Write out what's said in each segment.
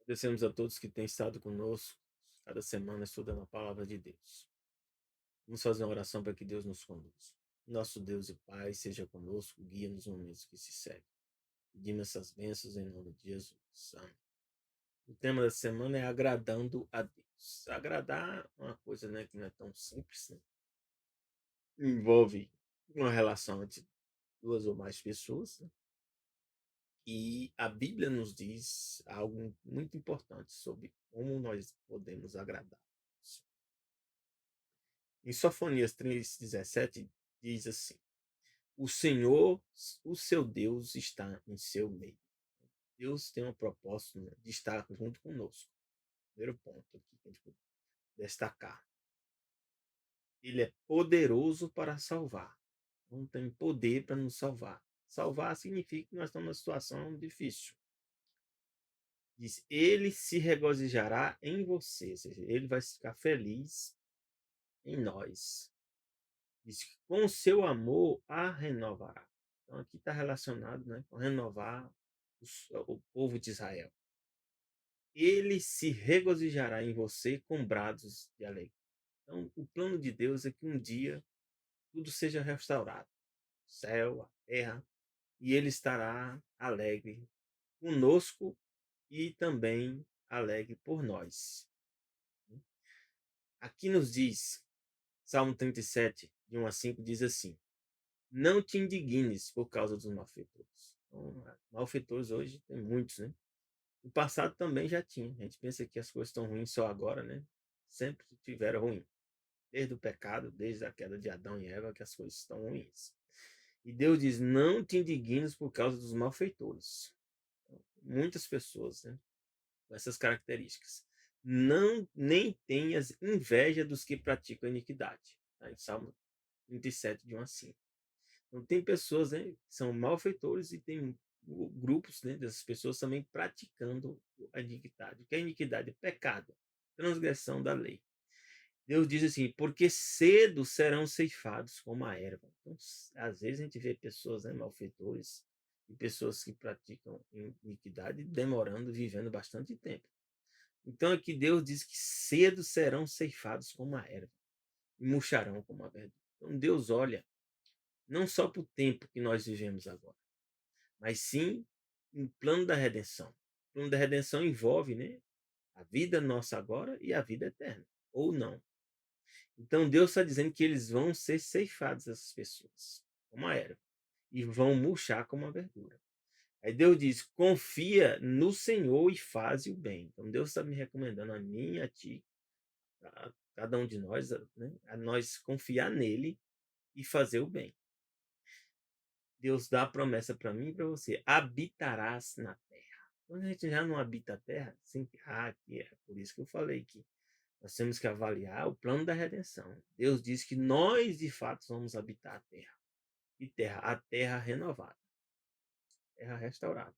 Agradecemos a todos que têm estado conosco cada semana estudando a palavra de Deus. Vamos fazer uma oração para que Deus nos conduza. Nosso Deus e Pai, seja conosco, guia nos momentos que se seguem. Pedimos essas bênçãos em nome de Jesus. Amém. O tema da semana é agradando a Deus. Agradar é uma coisa, né, que não é tão simples, né? Envolve uma relação entre duas ou mais pessoas, né? E a Bíblia nos diz algo muito importante sobre como nós podemos agradar. Em Sofonias 3,17 diz assim: O Senhor, o seu Deus, está em seu meio. Deus tem um propósito, né, de estar junto conosco. Primeiro ponto aqui que a gente pode destacar. Ele é poderoso para salvar. Não tem poder para nos salvar. Salvar significa que nós estamos numa situação difícil. Diz, ele se regozijará em você, ou seja, ele vai ficar feliz em nós. Diz que com o seu amor a renovará. Então aqui está relacionado, né, com renovar o povo de Israel. Ele se regozijará em você com brados de alegria. Então o plano de Deus é que um dia tudo seja restaurado. O céu, a terra, e ele estará alegre conosco e também alegre por nós. Aqui nos diz, Salmo 37, de 1 a 5, diz assim: Não te indignes por causa dos malfeitores. Então, malfeitores hoje tem muitos, né? No passado também já tinha. A gente pensa que as coisas estão ruins só agora, né? Sempre tiveram ruim. Desde o pecado, desde a queda de Adão e Eva, que as coisas estão ruins. E Deus diz: Não te indignes por causa dos malfeitores. Muitas pessoas, né, com essas características. Não, nem tenhas inveja dos que praticam iniquidade. Tá? Em Salmo 37, de 1 a 5. Então, tem pessoas, né, que são malfeitores e tem grupos, né, dessas pessoas também praticando a iniquidade. O que é iniquidade? É pecado, transgressão da lei. Deus diz assim, porque cedo serão ceifados como a erva. Então, às vezes a gente vê pessoas, né, malfeitores e pessoas que praticam iniquidade demorando, vivendo bastante tempo. Então aqui Deus diz que cedo serão ceifados como a erva e murcharão como a verdura. Então Deus olha não só para o tempo que nós vivemos agora, mas sim um plano da redenção. O plano da redenção envolve, né, a vida nossa agora e a vida eterna, ou não. Então Deus está dizendo que eles vão ser ceifados, essas pessoas, como a erva, e vão murchar como a verdura. Aí Deus diz: confia no Senhor e faz o bem. Então Deus está me recomendando a mim, a ti, a cada um de nós, né, a nós confiar nele e fazer o bem. Deus dá a promessa para mim e para você: habitarás na terra. Quando a gente já não habita a terra, sempre que é por isso que eu falei que nós temos que avaliar o plano da redenção. Deus diz que nós, de fato, vamos habitar a terra. E terra, a terra renovada, terra restaurada.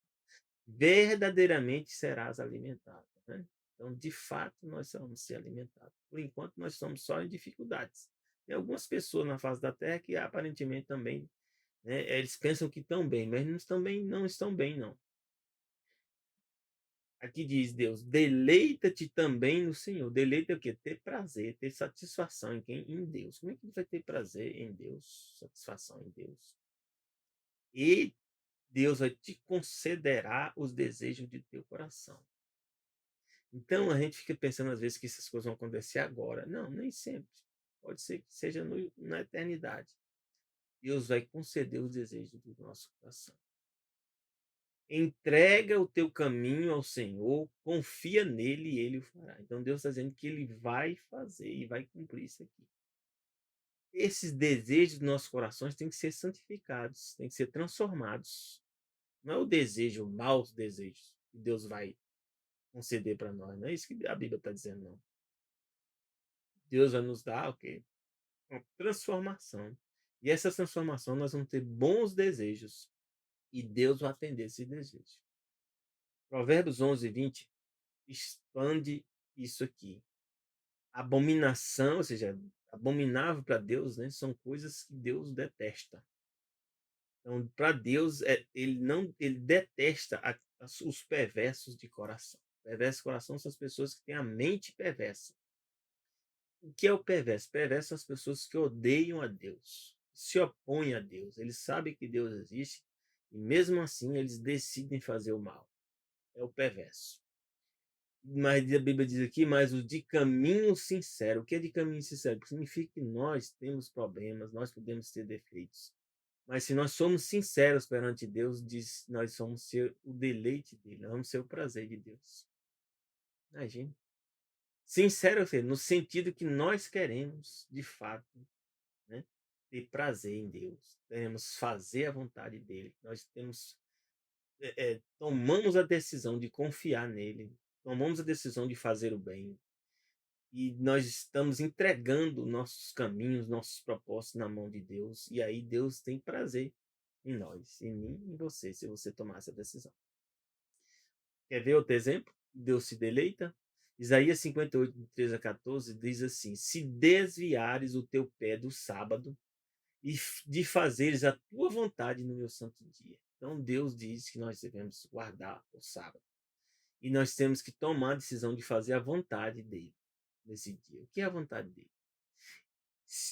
Verdadeiramente serás alimentado. Né? Então, de fato, nós vamos ser alimentados. Por enquanto, nós estamos só em dificuldades. Tem algumas pessoas na face da terra que aparentemente também, né, eles pensam que estão bem, mas não estão bem, não. Aqui diz Deus, deleita-te também no Senhor. Deleita é o quê? Ter prazer, ter satisfação em quem? Em Deus. Como é que ele vai ter prazer em Deus? Satisfação em Deus. E Deus vai te concederar os desejos de teu coração. Então a gente fica pensando às vezes que essas coisas vão acontecer agora. Não, nem sempre. Pode ser que seja na eternidade. Deus vai conceder os desejos do nosso coração. Entrega o teu caminho ao Senhor, confia nele e ele o fará. Então Deus está dizendo que ele vai fazer e vai cumprir isso aqui. Esses desejos dos nossos corações têm que ser santificados, têm que ser transformados. Não é o desejo, maus desejos que Deus vai conceder para nós. Não é isso que a Bíblia está dizendo, não. Deus vai nos dar o quê? Uma transformação. E essa transformação nós vamos ter bons desejos e Deus vai atender esse desejo. Provérbios 11:20 expande isso aqui. Abominação, ou seja, abominável para Deus, né, são coisas que Deus detesta. Então, para Deus, ele detesta os perversos de coração. Perverso coração são as pessoas que têm a mente perversa. O que é o perverso? Perverso são as pessoas que odeiam a Deus, se opõem a Deus. Eles sabem que Deus existe e mesmo assim eles decidem fazer o mal. É o perverso. Mas a Bíblia diz aqui, mas o de caminho sincero. O que é de caminho sincero? Significa que nós temos problemas, nós podemos ter defeitos. Mas se nós somos sinceros perante Deus, diz, nós somos ser o deleite dele, nós vamos ser o prazer de Deus. Imagina. Sincero, ou seja, no sentido que nós queremos, de fato, né, ter prazer em Deus. Queremos fazer a vontade dele. Nós temos, tomamos a decisão de confiar nele. Tomamos a decisão de fazer o bem. E nós estamos entregando nossos caminhos, nossos propósitos na mão de Deus. E aí Deus tem prazer em nós, em mim e em você, se você tomar essa decisão. Quer ver outro exemplo? Deus se deleita. Isaías 58, de 13 a 14, diz assim: se desviares o teu pé do sábado e de fazeres a tua vontade no meu santo dia. Então Deus diz que nós devemos guardar o sábado. E nós temos que tomar a decisão de fazer a vontade dele nesse dia. O que é a vontade dele?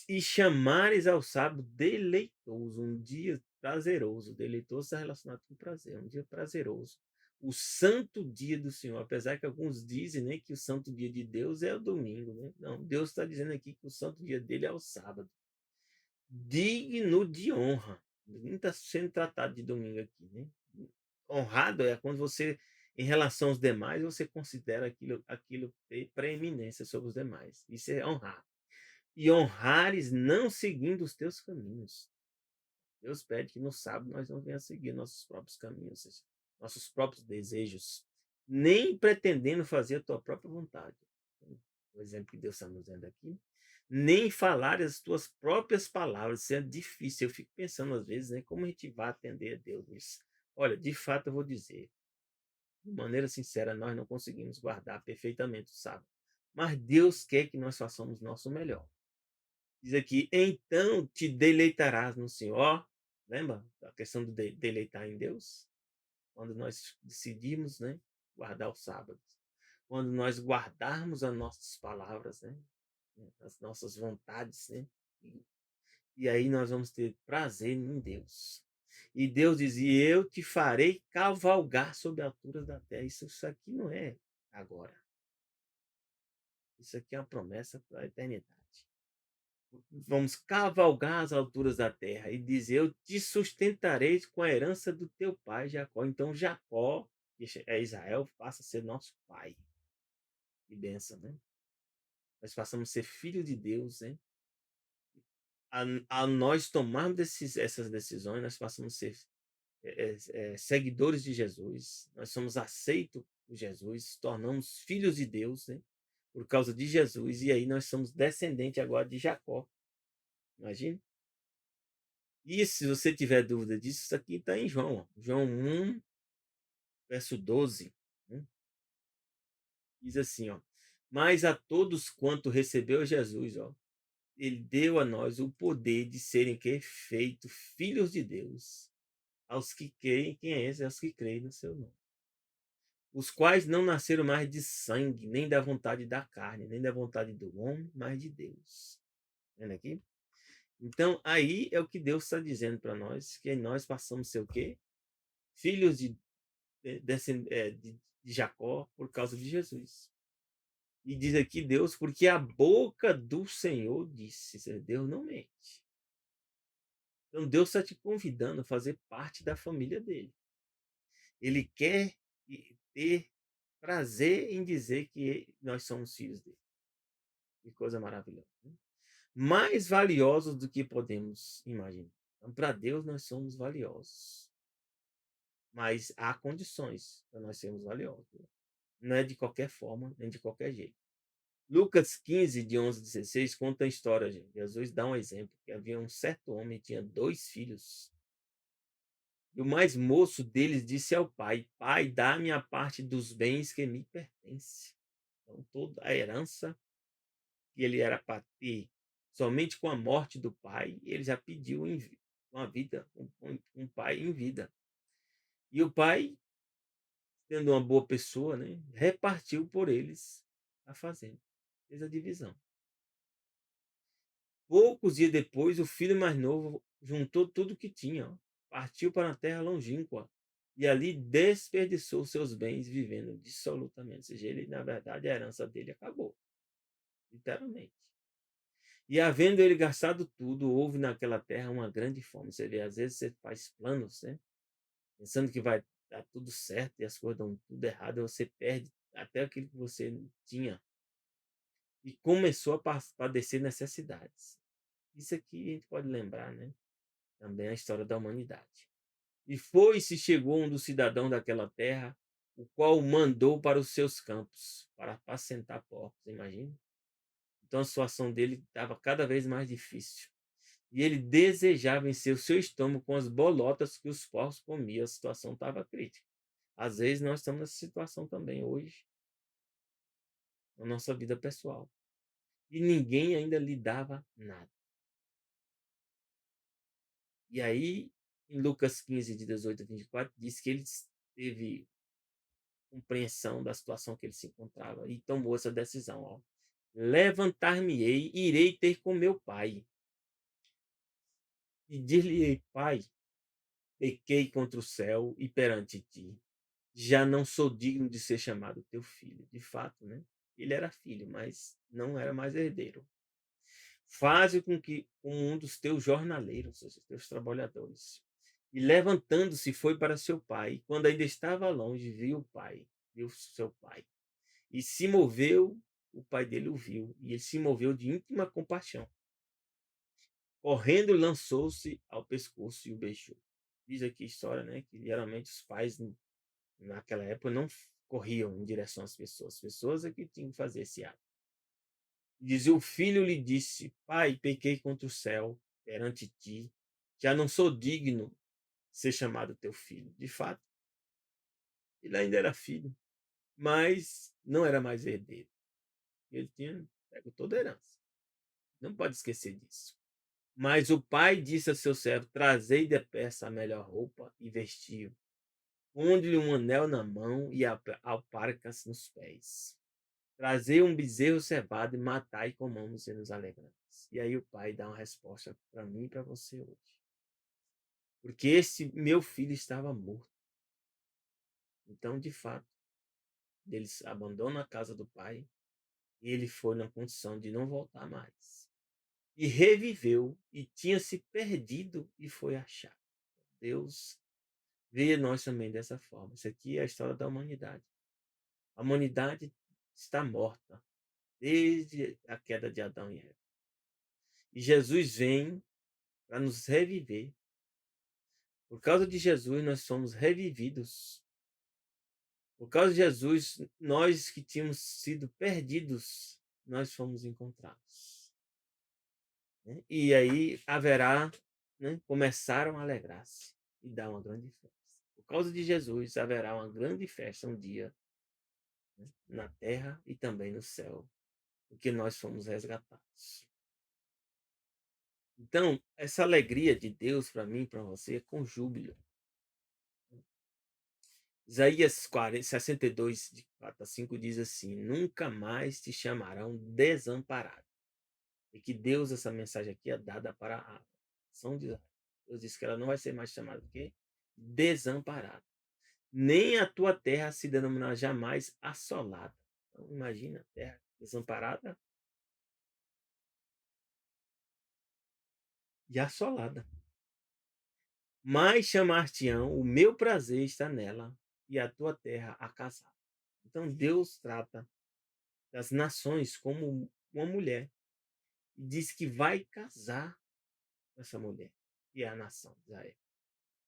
E chamares ao sábado deleitoso, um dia prazeroso. Deleitoso está relacionado com prazer, um dia prazeroso. O santo dia do Senhor, apesar que alguns dizem, né, que o santo dia de Deus é o domingo, né? Não, Deus está dizendo aqui que o santo dia dele é o sábado. Digno de honra. Ninguém está sendo tratado de domingo aqui, né? Honrado é quando você, em relação aos demais, você considera aquilo preeminência sobre os demais. Isso é honrar. E honrares não seguindo os teus caminhos. Deus pede que no sábado nós não venhamos seguir nossos próprios caminhos, nossos próprios desejos, nem pretendendo fazer a tua própria vontade. O exemplo que Deus está nos dando aqui. Nem falar as tuas próprias palavras. Isso é difícil. Eu fico pensando às vezes, né, como a gente vai atender a Deus nisso. Olha, de fato eu vou dizer, de maneira sincera, nós não conseguimos guardar perfeitamente o sábado. Mas Deus quer que nós façamos o nosso melhor. Diz aqui, então te deleitarás no Senhor. Lembra a questão do deleitar em Deus? Quando nós decidimos, né, guardar o sábado. Quando nós guardarmos as nossas palavras, né, as nossas vontades, né, e aí nós vamos ter prazer em Deus. E Deus dizia, eu te farei cavalgar sobre alturas da terra. Isso aqui não é agora. Isso aqui é uma promessa para a eternidade. Vamos cavalgar as alturas da terra e dizer, eu te sustentarei com a herança do teu pai Jacó. Então Jacó, que é Israel, passa a ser nosso pai. Que bênção, né? Nós passamos a ser filho de Deus, né? A nós tomarmos essas decisões, nós passamos a ser seguidores de Jesus, nós somos aceitos por Jesus, tornamos filhos de Deus, né? Por causa de Jesus, e aí nós somos descendentes agora de Jacó. Imagina? E se você tiver dúvida disso, isso aqui está em João, ó. João 1, verso 12. Né? Diz assim, ó. Mas a todos quanto recebeu Jesus, ó, ele deu a nós o poder de serem feitos filhos de Deus, aos que creem, quem é esse? Aos que creem no seu nome. Os quais não nasceram mais de sangue, nem da vontade da carne, nem da vontade do homem, mas de Deus. Vendo aqui? Então, aí é o que Deus está dizendo para nós, que nós passamos a ser o quê? Filhos de Jacó por causa de Jesus. E diz aqui Deus, porque a boca do Senhor disse, Deus não mente. Então Deus está te convidando a fazer parte da família dele. Ele quer ter prazer em dizer que nós somos filhos dele. Que coisa maravilhosa. Né? Mais valiosos do que podemos imaginar. Então, para Deus nós somos valiosos. Mas há condições para nós sermos valiosos. Não é de qualquer forma, nem de qualquer jeito. Lucas 15, de 11 a 16, conta a história, gente. Jesus dá um exemplo, que havia um certo homem que tinha 2 filhos. E o mais moço deles disse ao pai, pai, dá-me a parte dos bens que me pertence. Então, toda a herança que ele era para ter, somente com a morte do pai, ele já pediu uma vida, um pai em vida. E o pai tendo uma boa pessoa, né, repartiu por eles a fazenda, fez a divisão. Poucos dias depois, o filho mais novo juntou tudo que tinha, ó, partiu para uma terra longínqua e ali desperdiçou seus bens vivendo dissolutamente. Ou seja, ele, na verdade, a herança dele acabou, literalmente. E havendo ele gastado tudo, houve naquela terra uma grande fome. Você vê, às vezes você faz planos, né, pensando que vai dar tudo certo e as coisas dão tudo errado, e você perde até aquilo que você tinha e começou a padecer necessidades. Isso aqui a gente pode lembrar, né? Também a história da humanidade. E foi-se chegou um dos cidadãos daquela terra, o qual o mandou para os seus campos, para apacentar porcos, imagina? Então a situação dele estava cada vez mais difícil. E ele desejava encher o seu estômago com as bolotas que os porcos comiam. A situação estava crítica. Às vezes nós estamos nessa situação também hoje, na nossa vida pessoal. E ninguém ainda lhe dava nada. E aí, em Lucas 15, de 18 a 24, diz que ele teve compreensão da situação que ele se encontrava e tomou essa decisão. Ó. Levantar-me-ei, irei ter com meu pai. E dir-lhe-ei, pai, pequei contra o céu e perante ti. Já não sou digno de ser chamado teu filho. De fato, né? Ele era filho, mas não era mais herdeiro. Faze com que um dos teus jornaleiros, ou seja, teus trabalhadores. E levantando-se foi para seu pai. Quando ainda estava longe, viu o pai, viu seu pai. E se moveu, o pai dele o viu, e ele se moveu de íntima compaixão. Correndo, lançou-se ao pescoço e o beijou. Diz aqui a história, né, que geralmente os pais naquela época não corriam em direção às pessoas é que tinham que fazer esse ato. Diz: o filho lhe disse: pai, pequei contra o céu perante ti, já não sou digno de ser chamado teu filho. De fato, ele ainda era filho, mas não era mais herdeiro. Ele tinha pego toda a herança. Não pode esquecer disso. Mas o pai disse a seu servo: trazei depressa a melhor roupa e vestiu. Ponde-lhe um anel na mão e alparcas nos pés. Trazei um bezerro cevado e matai e comamos e nos alegramos. E aí o pai dá uma resposta para mim e para você hoje. Porque esse meu filho estava morto. Então, de fato, eles abandonam a casa do pai e ele foi na condição de não voltar mais. E reviveu e tinha se perdido e foi achado. Deus vê nós também dessa forma. Isso aqui é a história da humanidade. A humanidade está morta desde a queda de Adão e Eva. E Jesus vem para nos reviver. Por causa de Jesus, nós somos revividos. Por causa de Jesus, nós que tínhamos sido perdidos, nós fomos encontrados. Né? E aí haverá, né, começaram a alegrar-se e dar uma grande festa. Por causa de Jesus, haverá uma grande festa um dia, né, na terra e também no céu, porque nós fomos resgatados. Então, essa alegria de Deus para mim e para você é com júbilo. Isaías 62, de 4 a 5 diz assim: nunca mais te chamarão desamparado. E que Deus, essa mensagem aqui é dada para a nação de Israel. Deus disse que ela não vai ser mais chamada do que desamparada. Nem a tua terra se denominará jamais assolada. Então, imagina a terra desamparada e assolada. Mas chamar-te-ão, o meu prazer está nela, e a tua terra a casar. Então Deus trata das nações como uma mulher e diz que vai casar com essa mulher, que é a nação de Israel.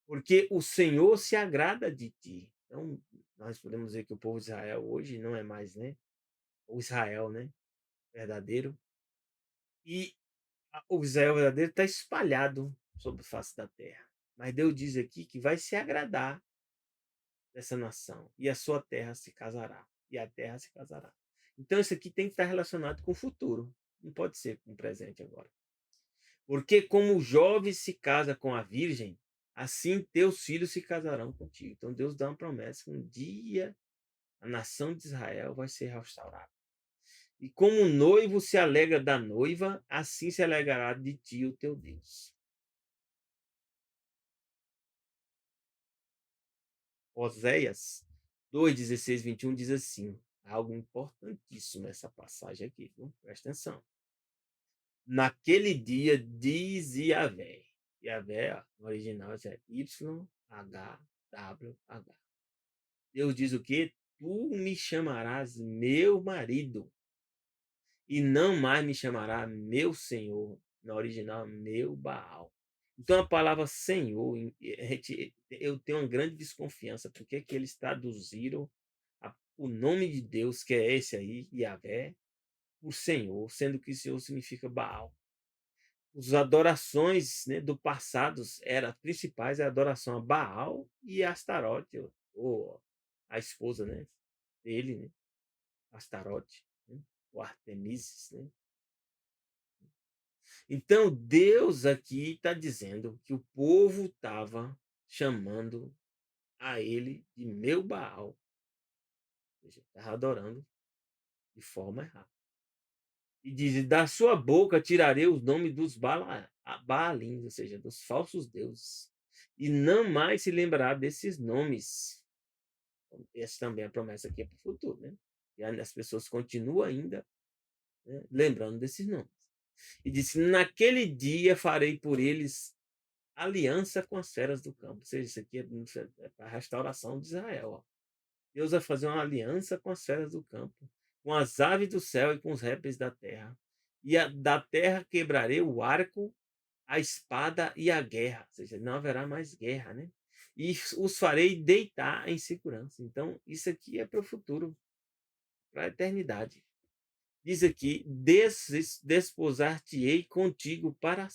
Porque o Senhor se agrada de ti. Então, nós podemos dizer que o povo de Israel hoje não é mais, né, o Israel, né, verdadeiro. E o Israel verdadeiro está espalhado sobre a face da terra. Mas Deus diz aqui que vai se agradar dessa nação e a sua terra se casará. E a terra se casará. Então, isso aqui tem que estar relacionado com o futuro. Não pode ser com o presente agora. Porque como o jovem se casa com a virgem, assim teus filhos se casarão contigo. Então Deus dá uma promessa que um dia a nação de Israel vai ser restaurada. E como o noivo se alegra da noiva, assim se alegrará de ti o teu Deus. Oséias 2, 16, 21 diz assim, algo importantíssimo nessa passagem aqui, viu? Presta atenção. Naquele dia diz Yahvé. Yahvé, ó, no original, é YHWH. Deus diz o quê? Tu me chamarás meu marido e não mais me chamará meu Senhor. No original, meu Baal. Então a palavra Senhor, eu tenho uma grande desconfiança porque que eles traduziram o nome de Deus, que é esse aí, Yahvé, por Senhor, sendo que Senhor significa Baal. As adorações, né, do passado eram principais, a adoração a Baal e a Astarote, ou a esposa, né, dele, né, Astarote, né, ou Artemises, né. Então Deus aqui está dizendo que o povo estava chamando a ele de meu Baal, ou seja, estava adorando de forma errada. E diz: da sua boca tirarei os nomes dos Baalins, ou seja, dos falsos deuses, e não mais se lembrará desses nomes. Então, essa também é a promessa aqui é para o futuro, né? E as pessoas continuam ainda, né, lembrando desses nomes. E disse: naquele dia farei por eles aliança com as feras do campo. Ou seja, isso aqui é para a restauração de Israel. Ó. Deus vai fazer uma aliança com as feras do campo, com as aves do céu e com os répteis da terra. E da terra quebrarei o arco, a espada e a guerra. Ou seja, não haverá mais guerra, né? E os farei deitar em segurança. Então, isso aqui é para o futuro, para a eternidade. Diz aqui: desposar-te-ei comigo para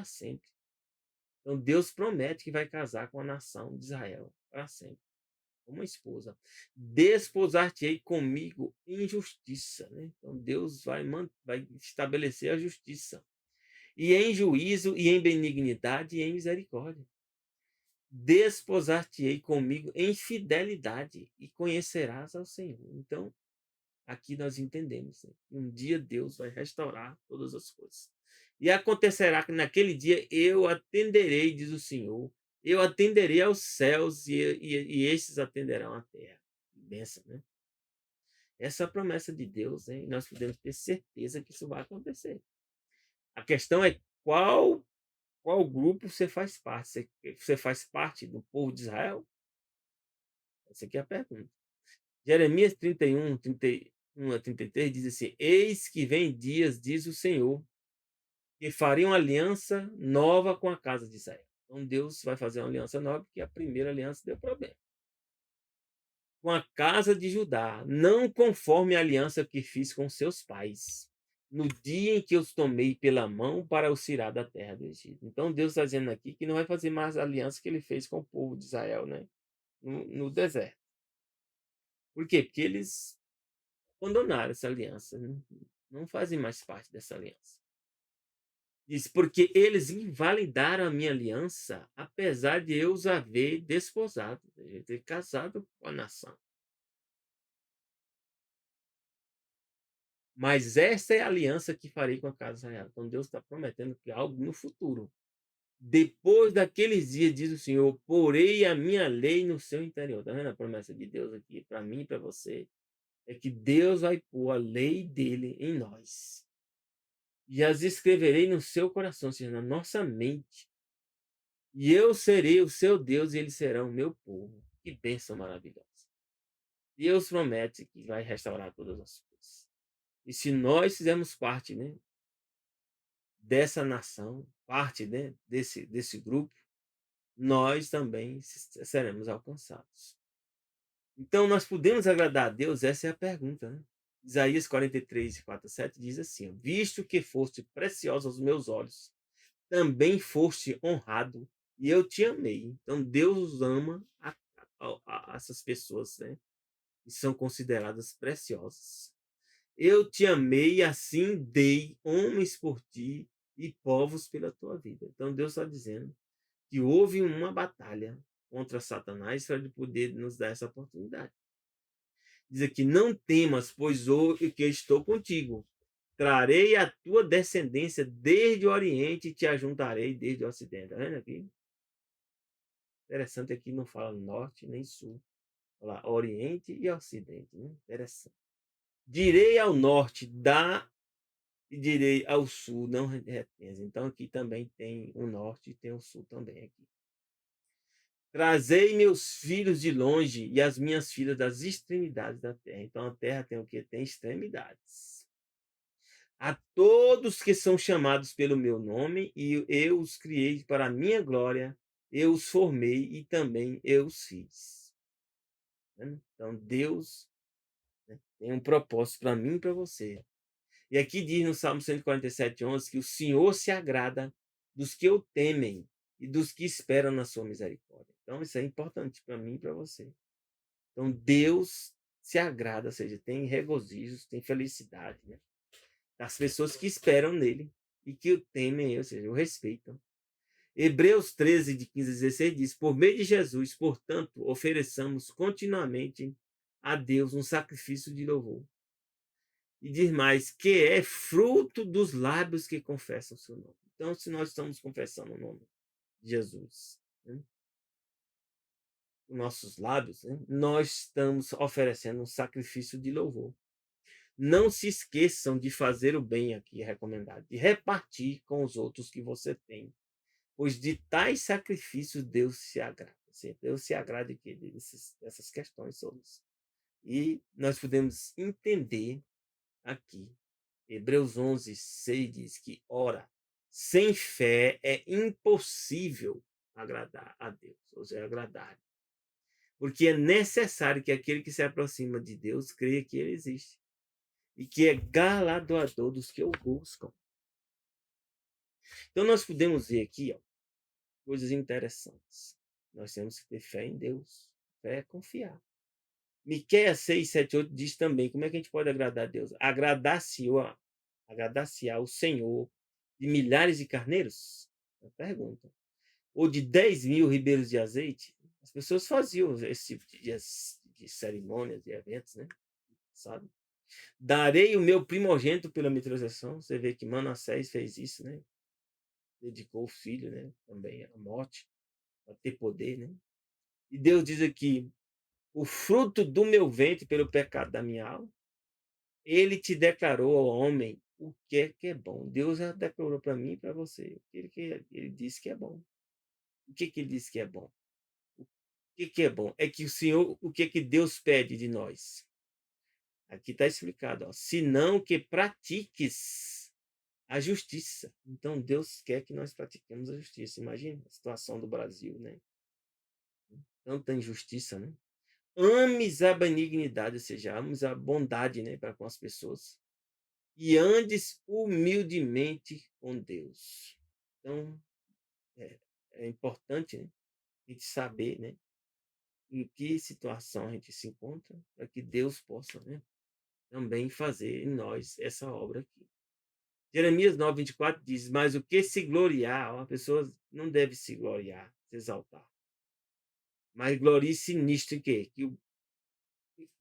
sempre. Então, Deus promete que vai casar com a nação de Israel para sempre. Uma esposa. Desposar-te-ei comigo em justiça. Né? Então, Deus vai estabelecer a justiça. E em juízo, e em benignidade, e em misericórdia. Desposar-te-ei comigo em fidelidade, e conhecerás ao Senhor. Então, aqui nós entendemos, né? Um dia Deus vai restaurar todas as coisas. E acontecerá que naquele dia eu atenderei, diz o Senhor, eu atenderei aos céus e estes atenderão à terra. Benção, né? Essa é a promessa de Deus, hein? E nós podemos ter certeza que isso vai acontecer. A questão é qual grupo você faz parte? Você faz parte do povo de Israel? Essa aqui é a pergunta. Jeremias 31, 31 a 33 diz assim: eis que vem dias, diz o Senhor, que farei uma aliança nova com a casa de Israel. Então Deus vai fazer uma aliança nova, porque a primeira aliança deu problema. Com a casa de Judá, não conforme a aliança que fiz com seus pais, no dia em que os tomei pela mão para os tirar da terra do Egito. Então Deus está dizendo aqui que não vai fazer mais a aliança que ele fez com o povo de Israel, né? No deserto. Por quê? Porque eles abandonaram essa aliança, né? Não fazem mais parte dessa aliança. Diz, porque eles invalidaram a minha aliança, apesar de eu os haver desposado, ter casado com a nação. Mas esta é a aliança que farei com a casa de Israel. Então Deus está prometendo que algo no futuro. Depois daqueles dias, diz o Senhor, porei a minha lei no seu interior. Está vendo a promessa de Deus aqui para mim e para você? É que Deus vai pôr a lei dele em nós. E as escreverei no seu coração, ou seja, na nossa mente. E eu serei o seu Deus e eles serão o meu povo. Que bênção maravilhosa. Deus promete que vai restaurar todas as coisas. E se nós fizermos parte, né, dessa nação, parte, né, desse grupo, nós também seremos alcançados. Então, nós podemos agradar a Deus? Essa é a pergunta. Né? Isaías 43, 4 a 7 diz assim: visto que foste precioso aos meus olhos, também foste honrado e eu te amei. Então, Deus ama essas pessoas, né? Que são consideradas preciosas. Eu te amei, assim dei homens por ti e povos pela tua vida. Então, Deus está dizendo que houve uma batalha contra Satanás para ele poder nos dar essa oportunidade. Diz aqui, não temas, pois hoje que estou contigo. Trarei a tua descendência desde o Oriente e te ajuntarei desde o Ocidente. Tá vendo aqui? Interessante aqui, não fala Norte nem Sul. Fala Oriente e Ocidente. Né? Interessante. Direi ao Norte, dá, e direi ao Sul, não retenhas. Então aqui também tem o Norte e tem o Sul também aqui. Trazei meus filhos de longe e as minhas filhas das extremidades da terra. Então a terra tem o quê? Tem extremidades. A todos que são chamados pelo meu nome, e eu os criei para a minha glória, eu os formei e também eu os fiz. Então Deus, né, tem um propósito para mim e para você. E aqui diz no Salmo 147:11 que o Senhor se agrada dos que o temem e dos que esperam na sua misericórdia. Então isso é importante para mim e para você. Então Deus se agrada, ou seja, tem regozijos, tem felicidade, né? Das pessoas que esperam nele e que o temem, ou seja, o respeitam. Hebreus 13, de 15 a 16 diz, por meio de Jesus, portanto, ofereçamos continuamente a Deus um sacrifício de louvor. E diz mais, que é fruto dos lábios que confessam o seu nome. Então, se nós estamos confessando o nome de Jesus, né, nossos lábios, né, nós estamos oferecendo um sacrifício de louvor. Não se esqueçam de fazer o bem aqui, é recomendado, de repartir com os outros que você tem, pois de tais sacrifícios Deus se agrada. Deus se agrada dessas questões todas. E nós podemos entender aqui, Hebreus 11:6 diz que, ora, sem fé é impossível agradar a Deus, ou seja, agradar. Porque é necessário que aquele que se aproxima de Deus creia que ele existe e que é galardoador dos que o buscam. Então nós podemos ver aqui, ó, coisas interessantes. Nós temos que ter fé em Deus. Fé é confiar. Miqueias 6, 7, 8 diz também, como é que a gente pode agradar a Deus? Agradar-se-á o Senhor de milhares de carneiros? É uma pergunta. Ou de 10.000 ribeiros de azeite? As pessoas faziam esse tipo de cerimônias, de eventos, né? Sabe? Darei o meu primogênito pela minha transação. Você vê que Manassés fez isso, né? Dedicou o filho, né? Também à morte, para ter poder, né? E Deus diz aqui, o fruto do meu ventre pelo pecado da minha alma, ele te declarou ao homem o que é bom. Deus já declarou para mim e para você. Ele disse que é bom. O que ele disse que é bom? O que é bom? É que o Senhor, o que Deus pede de nós? Aqui está explicado, ó. Senão que pratiques a justiça. Então Deus quer que nós pratiquemos a justiça. Imagina a situação do Brasil, né? Tanta injustiça, né? Ames a benignidade, ou seja, ames a bondade, né, para com as pessoas. E andes humildemente com Deus. Então, é importante, né, a gente saber, né, em que situação a gente se encontra, para que Deus possa, né, também fazer em nós essa obra aqui. Jeremias 9:24 diz, mas o que se gloriar, uma pessoa não deve se gloriar, se exaltar. Mas glorie-se nisto em quê? Que o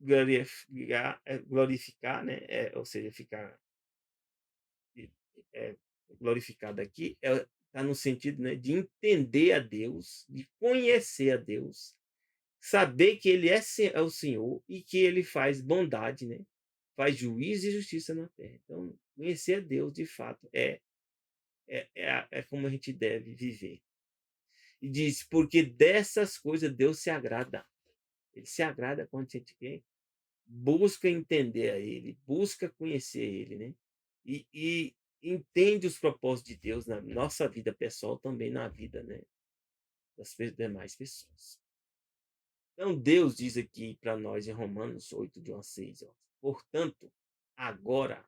glorificar, né, ou seja, ficar é, glorificado aqui, está no sentido, né, de entender a Deus, de conhecer a Deus, saber que Ele é o Senhor e que Ele faz bondade, né, faz juízo e justiça na terra. Então, conhecer a Deus, de fato, é como a gente deve viver. E diz, porque dessas coisas Deus se agrada. Ele se agrada quando a gente busca entender a Ele, busca conhecer Ele, né? E entende os propósitos de Deus na nossa vida pessoal, também na vida, né, das demais pessoas. Então, Deus diz aqui para nós em Romanos 8, de 1 a 6, ó, portanto, agora,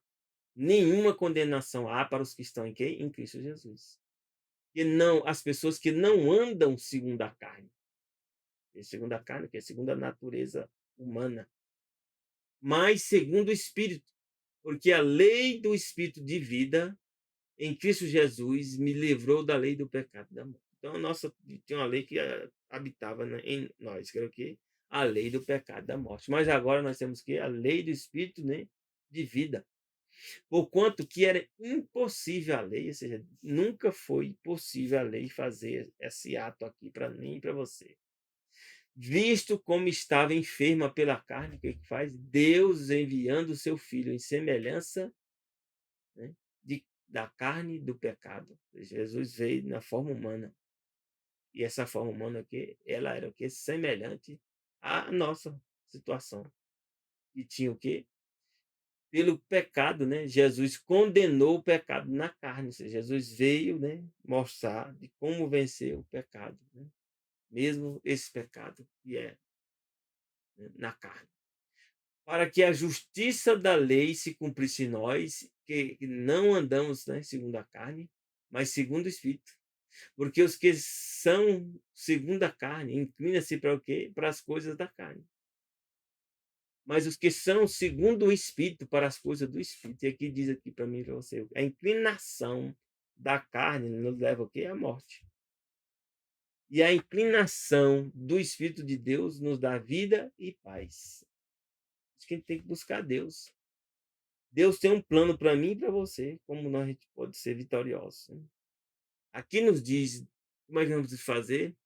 nenhuma condenação há para os que estão em quê? Em Cristo Jesus. E não, as pessoas que não andam segundo a carne. E segundo a carne, que é segundo a natureza humana, mas segundo o Espírito. Porque a lei do Espírito de vida em Cristo Jesus me livrou da lei do pecado e da morte. Então, a nossa tinha uma lei que habitava em nós, que era o quê? A lei do pecado, da morte. Mas agora nós temos que a lei do Espírito, né, de vida. Porquanto que era impossível a lei, ou seja, nunca foi possível a lei fazer esse ato aqui para mim e para você. Visto como estava enferma pela carne, o que que faz? Deus enviando o seu filho em semelhança, né, da carne do pecado. Jesus veio na forma humana. E essa forma humana aqui, ela era o quê? Semelhante à nossa situação. E tinha o quê? Pelo pecado, né? Jesus condenou o pecado na carne. Ou seja, Jesus veio, né, mostrar de como vencer o pecado, né? Mesmo esse pecado que é, né, na carne. Para que a justiça da lei se cumprisse em nós, que não andamos, né, segundo a carne, mas segundo o Espírito. Porque os que são segundo a carne inclinam-se para o quê? Para as coisas da carne. Mas os que são segundo o Espírito, para as coisas do Espírito. E aqui diz aqui para mim e para você, a inclinação da carne nos leva o quê? À morte. E a inclinação do Espírito de Deus nos dá vida e paz. Acho que a gente tem que buscar Deus. Deus tem um plano para mim e para você, como nós a gente pode ser vitoriosos, né? Aqui nos diz como é que nós vamos fazer,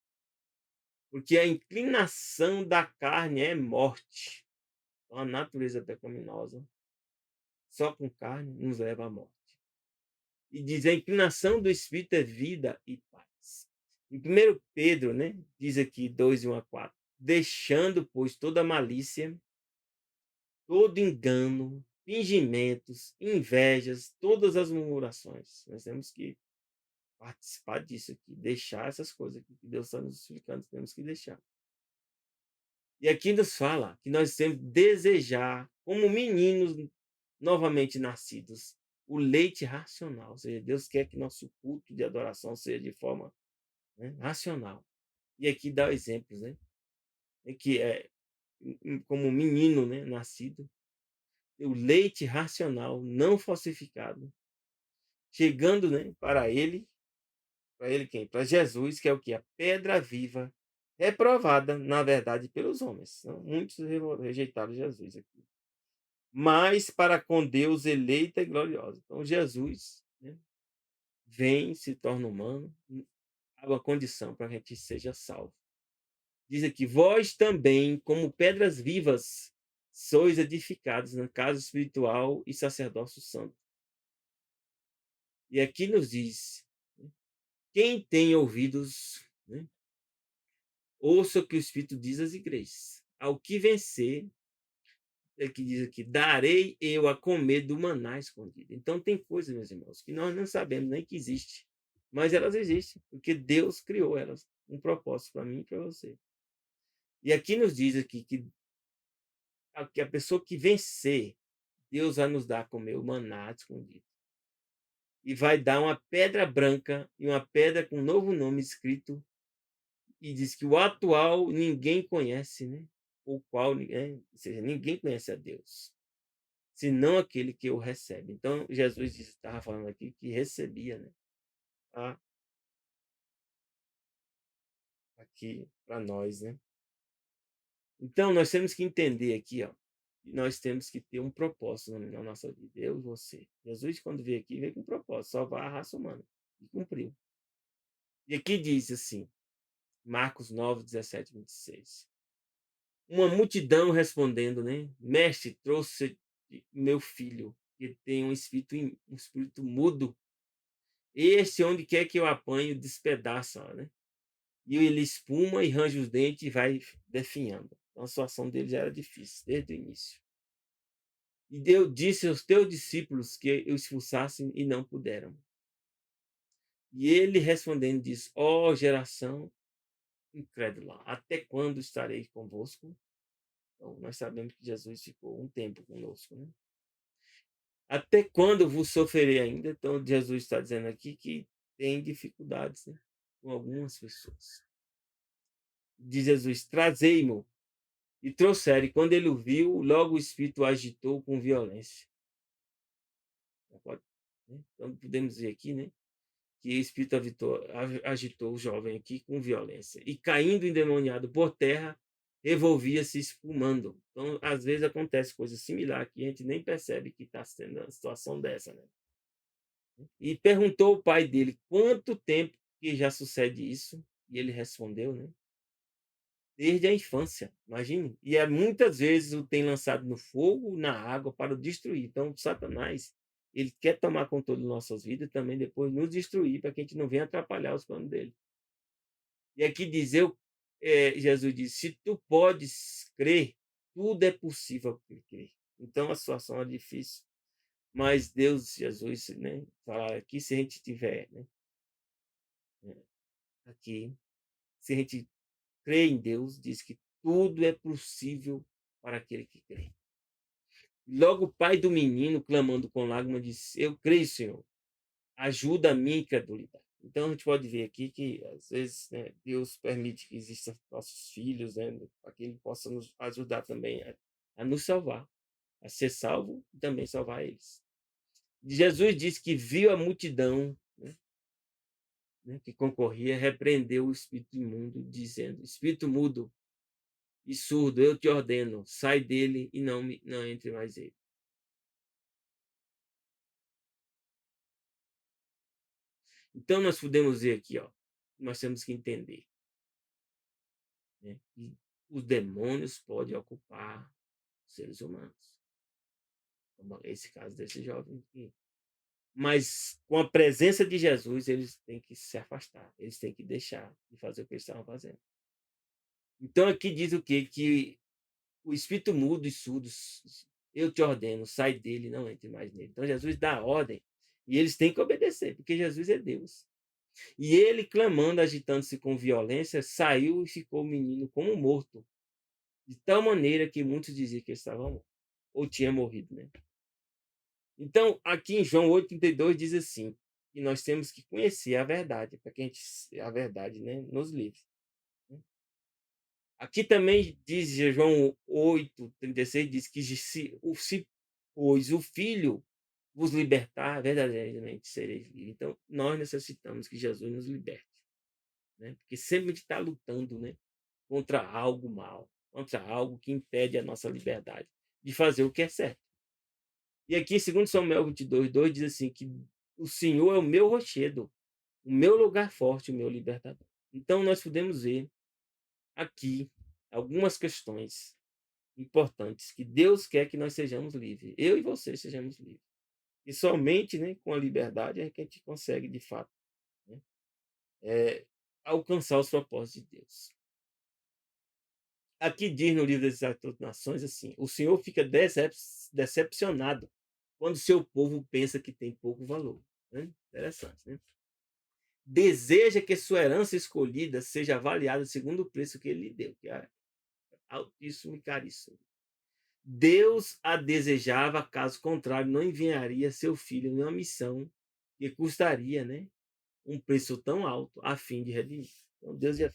porque a inclinação da carne é morte. Então, a natureza pecaminosa, só com carne, nos leva à morte. E diz a inclinação do Espírito é vida e paz. Em 1 Pedro, né, diz aqui 2:1-4, deixando, pois, toda malícia, todo engano, fingimentos, invejas, todas as murmurações. Nós temos que participar disso aqui, deixar essas coisas aqui que Deus está nos explicando, temos que deixar. E aqui nos fala que nós temos que desejar, como meninos novamente nascidos, o leite racional. Ou seja, Deus quer que nosso culto de adoração seja de forma, né, racional. E aqui dá exemplos, né? Que é como um menino, né, nascido, o leite racional, não falsificado, chegando, né, para ele quem? Para Jesus, que é o que? A pedra viva, reprovada, na verdade, pelos homens. Então, muitos rejeitaram Jesus aqui. Mas para com Deus eleita e gloriosa. Então, Jesus, né, vem, se torna humano, há uma condição para que a gente seja salvo. Diz aqui: vós também, como pedras vivas, sois edificados na casa espiritual e sacerdócio santo. E aqui nos diz, né, quem tem ouvidos, né, ouça o que o Espírito diz às igrejas. Ao que vencer, é que diz aqui, darei eu a comer do maná escondido. Então tem coisas, meus irmãos, que nós não sabemos nem que existe, mas elas existem, porque Deus criou elas, um propósito para mim e para você. E aqui nos diz aqui que a pessoa que vencer, Deus vai nos dar a comer o maná escondido. E vai dar uma pedra branca e uma pedra com um novo nome escrito, e diz que o atual ninguém conhece, né? O qual, né? Ou seja, ninguém conhece a Deus, senão aquele que o recebe. Então, Jesus estava falando aqui que recebia, né, a aqui para nós, né. Então, nós temos que entender aqui, ó, que nós temos que ter um propósito na nossa vida, eu e você. Jesus, quando veio aqui, veio com um propósito, salvar a raça humana, e cumpriu. E aqui diz assim, Marcos 9:17-26. Uma multidão respondendo, né, mestre, trouxe meu filho, que tem um espírito mudo. Este, onde quer que eu apanhe, despedaça, né? E ele espuma e range os dentes e vai definhando. Então a situação dele já era difícil, desde o início. E Deus disse aos teus discípulos que o expulsassem e não puderam. E ele respondendo disse, ó geração incrédula, até quando estarei convosco? Então nós sabemos que Jesus ficou um tempo conosco, né? Até quando vos sofrerei ainda? Então Jesus está dizendo aqui que tem dificuldades, né, com algumas pessoas. Diz Jesus, trazei-mo. E trouxeram. E quando ele o viu, logo o espírito o agitou com violência. Então podemos ver aqui, né, que o espírito agitou o jovem aqui com violência. E caindo endemoniado por terra, revolvia-se espumando. Então, às vezes acontece coisa similar que a gente nem percebe que está sendo uma situação dessa, né? E perguntou ao pai dele quanto tempo que já sucede isso, e ele respondeu, né? Desde a infância, imagine. E muitas vezes o tem lançado no fogo, na água, para o destruir. Então, Satanás, ele quer tomar controle das nossas vidas e também depois nos destruir, para que a gente não venha atrapalhar os planos dele. E aqui diz, Jesus disse, se tu podes crer, tudo é possível que crer. Então, a situação é difícil, mas Deus, Jesus, né, falar aqui, se a gente tiver, né, aqui, se a gente crê em Deus, diz que tudo é possível para aquele que crê. Logo o pai do menino, clamando com lágrimas, disse, eu creio, Senhor, ajuda a minha incredulidade. Então a gente pode ver aqui que, às vezes, né, Deus permite que existam nossos filhos, né, para que Ele possa nos ajudar também a nos salvar, a ser salvo e também salvar eles. Jesus disse que viu a multidão, né, que concorria, repreendeu o espírito imundo, dizendo, espírito mudo e surdo, eu te ordeno, sai dele e não entre mais ele. Então nós podemos ver aqui, ó, nós temos que entender, né, que os demônios podem ocupar os seres humanos, como esse caso desse jovem aqui. Mas com a presença de Jesus, eles têm que se afastar, eles têm que deixar de fazer o que eles estavam fazendo. Então aqui diz o quê? Que o espírito mudo e surdo, eu te ordeno, sai dele, não entre mais nele. Então Jesus dá a ordem e eles têm que obedecer, porque Jesus é Deus. E ele, clamando, agitando-se com violência, saiu e ficou o menino como morto, de tal maneira que muitos diziam que ele estava morto, ou tinha morrido, né? Então, aqui em João 8,32 diz assim, que nós temos que conhecer a verdade, para que a verdade, né, nos livre. Aqui também diz João 8,36, diz que se pois o Filho vos libertar, verdadeiramente sereis livres. Então, nós necessitamos que Jesus nos liberte, né? Porque sempre a gente está lutando, né, contra algo mal, contra algo que impede a nossa liberdade de fazer o que é certo. E aqui, segundo Samuel 22:2, diz assim, que o Senhor é o meu rochedo, o meu lugar forte, o meu libertador. Então, nós podemos ver aqui algumas questões importantes que Deus quer que nós sejamos livres. Eu e você sejamos livres. E somente, né, com a liberdade é que a gente consegue, de fato, né, alcançar os propósitos de Deus. Aqui diz no livro das Nações assim: o Senhor fica decepcionado quando seu povo pensa que tem pouco valor. Né? Interessante, né? Deseja que sua herança escolhida seja avaliada segundo o preço que ele lhe deu, que é altíssimo e caríssimo. Deus a desejava, caso contrário, não enviaria seu filho em uma missão que custaria, né, um preço tão alto a fim de redimir. Então Deus ia,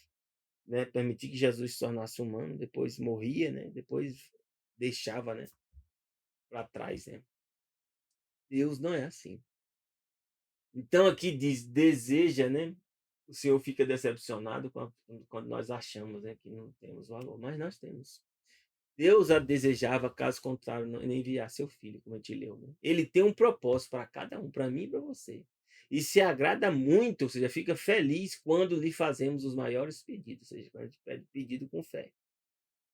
né, permitir que Jesus se tornasse humano, depois morria, né, depois deixava, né, para trás, né. Deus não é assim. Então aqui diz deseja, né, o Senhor fica decepcionado quando nós achamos, né, que não temos valor, mas nós temos. Deus a desejava, caso contrário, não enviar seu filho, como a gente leu. Né? Ele tem um propósito para cada um, para mim e para você. E se agrada muito, ou seja, fica feliz quando lhe fazemos os maiores pedidos, ou seja, quando a gente pede pedido com fé,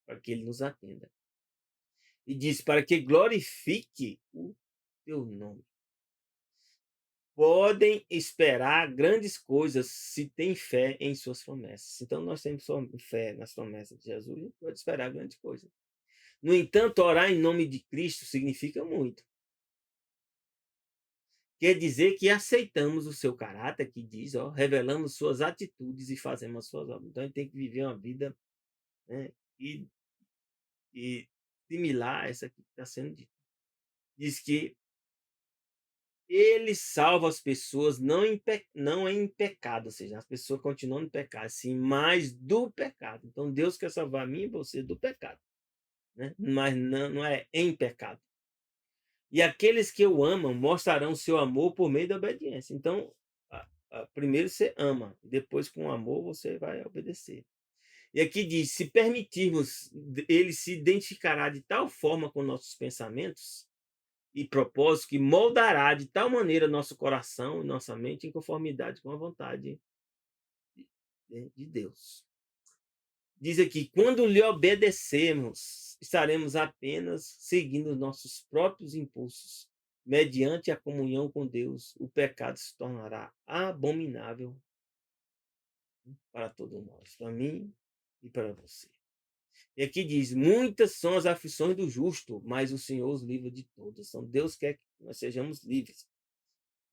para que ele nos atenda. E diz, para que glorifique o teu nome. Podem esperar grandes coisas se tem fé em suas promessas. Então, nós temos fé nas promessas de Jesus, a gente pode esperar grandes coisas. No entanto, orar em nome de Cristo significa muito. Quer dizer que aceitamos o seu caráter, que diz, ó, revelamos suas atitudes e fazemos as suas obras. Então, a gente tem que viver uma vida, né, e similar a essa que está sendo dita. Diz que ele salva as pessoas não em pecado, ou seja, as pessoas continuam no pecado, sim, mas do pecado. Então, Deus quer salvar a mim e você do pecado, né? Mas não é em pecado. E aqueles que o amam mostrarão seu amor por meio da obediência. Então, primeiro você ama, depois com amor você vai obedecer. E aqui diz: se permitirmos, ele se identificará de tal forma com nossos pensamentos e propósitos que moldará de tal maneira nosso coração e nossa mente em conformidade com a vontade de Deus. Diz aqui: quando lhe obedecemos, estaremos apenas seguindo nossos próprios impulsos. Mediante a comunhão com Deus, o pecado se tornará abominável para todos nós, para mim e para você. E aqui diz: muitas são as aflições do justo, mas o Senhor os livra de todas. Então Deus quer que nós sejamos livres.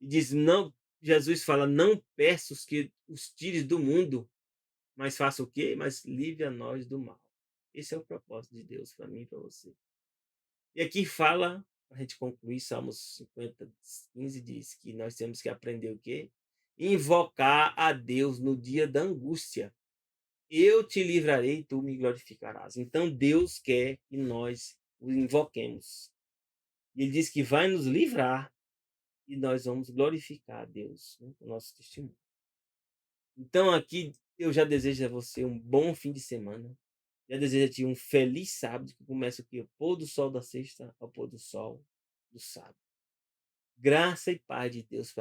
E diz: não, Jesus fala: não peço que os tires do mundo, mas faça o quê? Mas livre a nós do mal. Esse é o propósito de Deus para mim e para você. E aqui fala, para a gente concluir, Salmos 50:15 diz que nós temos que aprender o quê? Invocar a Deus no dia da angústia. Eu te livrarei, tu me glorificarás. Então Deus quer que nós o invoquemos. E ele diz que vai nos livrar e nós vamos glorificar a Deus, né, com o nosso testemunho. Então aqui eu já desejo a você um bom fim de semana. Já desejo a ti um feliz sábado, que começa aqui, o pôr do sol da sexta ao pôr do sol do sábado. Graça e paz de Deus para